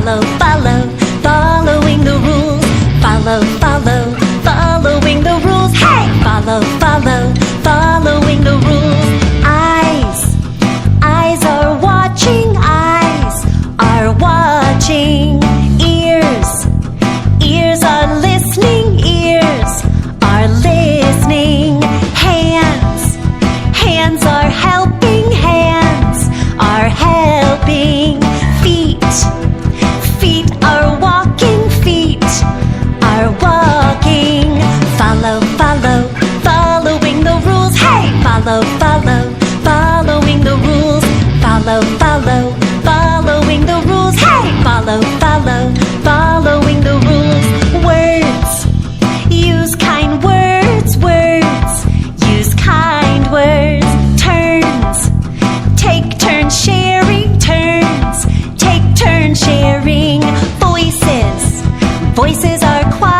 Follow, follow, following the rules. Follow, follow, following the rules. Hey! Follow, follow, following the rules. Eyes, eyes are watching. Eyes are watching. Ears, ears are listening. Ears are listening. Hands, hands are helping. Hands are helping. Feet, feet are walking. Feet are walking. Follow, follow, following the rules. Hey! Follow, follow, following the rules. Follow, follow, following the rules. Hey! Follow, follow, following the rules. Words, use kind words. Words, use kind words. Turns, take turns sharing. Turns, take turns sharing. Voices, voices are quiet.